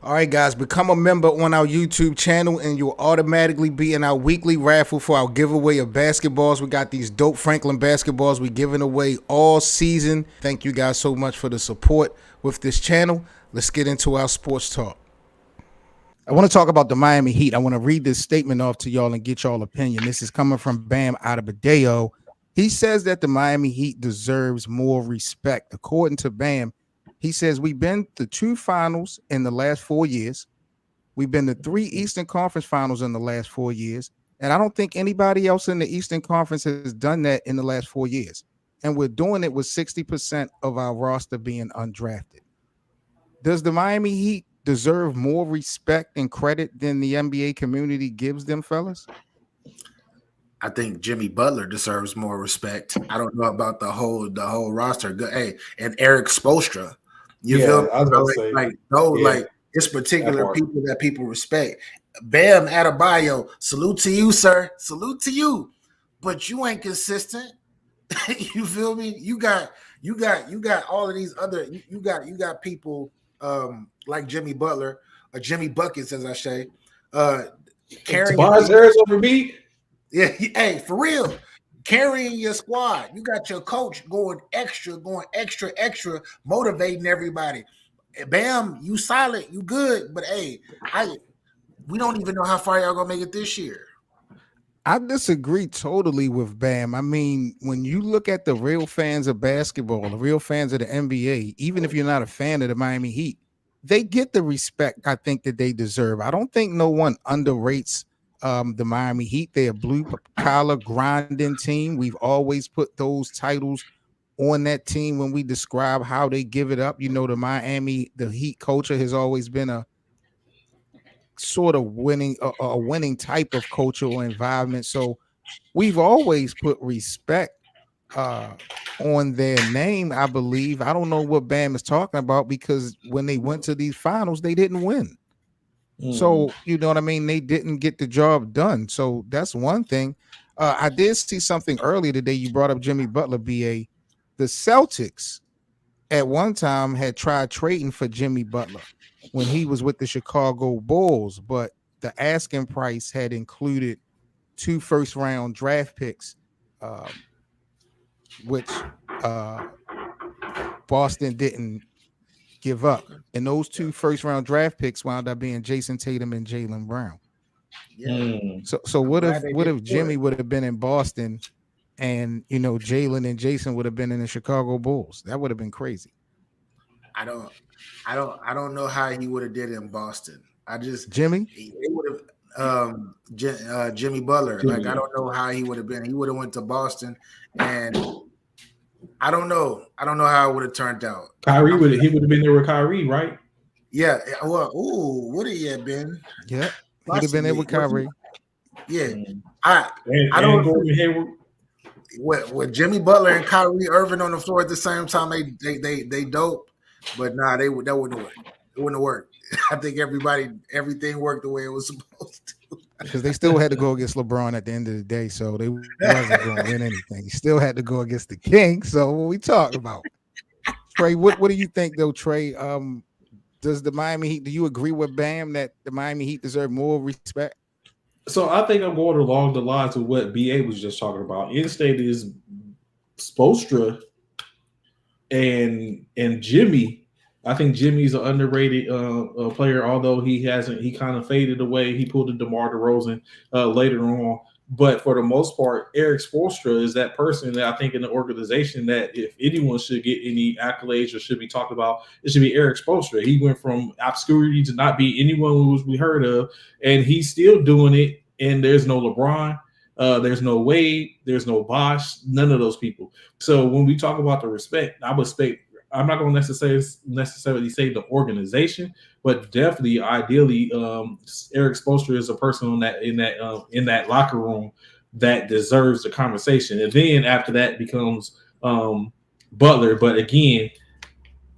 All right, guys, become a member on our YouTube channel, and you'll automatically be in our weekly raffle for our giveaway of basketballs. We got these dope Franklin basketballs we giving away all season. Thank you guys so much for the support with this channel. Let's get into our sports talk. I want to talk about the Miami Heat. I want to read this statement off to y'all and get y'all opinion. This is coming from Bam Adebayo. He says that the Miami Heat deserves more respect. According to Bam, he says we've been to two finals in the last 4 years. We've been to three Eastern Conference finals in the last 4 years. And I don't think anybody else in the Eastern Conference has done that in the last 4 years. And we're doing it with 60% of our roster being undrafted. Does the Miami Heat deserve more respect and credit than the NBA community gives them, fellas? I think Jimmy Butler deserves more respect. I don't know about the whole roster. Hey, and Eric Spoelstra. You feel Yeah, me? I was about to say, yeah, Like it's that particular part. people that people respect. Bam Adebayo, salute to you, sir. Salute to you. But you ain't consistent. You feel me? You got all of these other you got people like Jimmy Butler or Jimmy Buckets, as I say, uh carrying Tobias Harris over me. yeah, hey, for real. Carrying your squad. You got your coach going extra, motivating everybody. Bam, you solid, you good, but hey, I we don't even know how far y'all gonna make it this year. I disagree totally with Bam. I mean, when you look at the real fans of basketball, the real fans of the NBA, even if you're not a fan of the Miami Heat, they get the respect I think that they deserve. I don't think no one underrates the Miami Heat. They're a blue collar grinding team. We've always put those titles on that team when we describe how they give it up. You know, the Heat culture has always been a sort of a winning type of culture or environment. So we've always put respect uh on their name, I believe. I don't know what Bam is talking about because when they went to these finals, they didn't win. So, you know what I mean? They didn't get the job done. So that's one thing. I did see something earlier today. You brought up Jimmy Butler, BA. The Celtics at one time had tried trading for Jimmy Butler when he was with the Chicago Bulls, but the asking price had included two first round draft picks, um, which Boston didn't give up. And those two first round draft picks wound up being Jason Tatum and Jalen Brown. Yeah. So I'm what glad if they what didn't if do Jimmy it. would have been in Boston and Jalen and Jason would have been in the Chicago Bulls? That would have been crazy. I don't I don't know how he would have did in Boston. I just Jimmy, it would have Jimmy Butler. Like I Jimmy. don't know how he would have been. He would have went to Boston, and I don't know. I don't know how it would have turned out. Kyrie I'm would he would have been there with Kyrie, right? Yeah. Well, ooh, would he have been? yep, he'd have been there Possibly. with Kyrie. Yeah. Mm. I I And don't Gordon Hayward. with Jimmy Butler and Kyrie Irving on the floor at the same time. They dope, but nah, that wouldn't work. It wouldn't work. I think everything worked the way it was supposed Because they still had to go against LeBron at the end of the day, so they wasn't going to win to. anything. He still had to go against the King. So what we talking about? Trey, what do you think though, Trey? Does the Miami Heat? Do you agree with Bam that the Miami Heat deserve more respect? So I think I'm going along the lines of what BA was just talking about. In state is Spolstra and Jimmy. I think Jimmy's an underrated player, although he hasn't. He kind of faded away. He pulled a DeMar DeRozan later on, but for the most part, Eric Spoelstra is that person that I think in the organization that if anyone should get any accolades or should be talked about, it should be Eric Spoelstra. He went from obscurity to not be anyone who was we heard of, and he's still doing it. And there's no LeBron. There's no Wade, there's no Bosh, none of those people. So when we talk about the respect, I would expect I'm not going to necessarily say the organization, but definitely, ideally, Eric Spoelstra is a person on that in that locker room that deserves the conversation. And then after that becomes Butler. But again,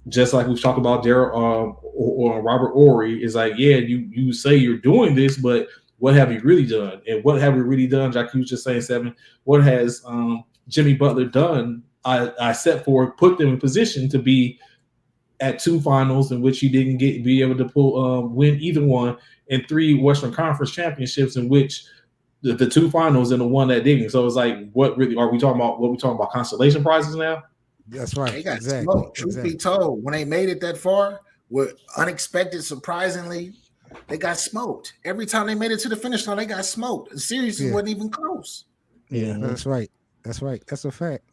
just like we've talked about Daryl or Robert Ory, is like, yeah, you say you're doing this, but what have you really done? And what have we really done? Like you was just saying, Seven. What has Jimmy Butler done? I set for put them in position to be at 2 finals in which he didn't be able to win either one, and 3 Western Conference championships in which the 2 finals and the one that didn't. So it's like, what really are we talking about? What we talking about? Consolation prizes now? That's right. They got Exactly. smoked. Truth be told, when they made it that far, with unexpected, surprisingly, they got smoked. Every time they made it to the finish line, they got smoked. The series wasn't even close. Yeah, that's right. That's right. That's a fact.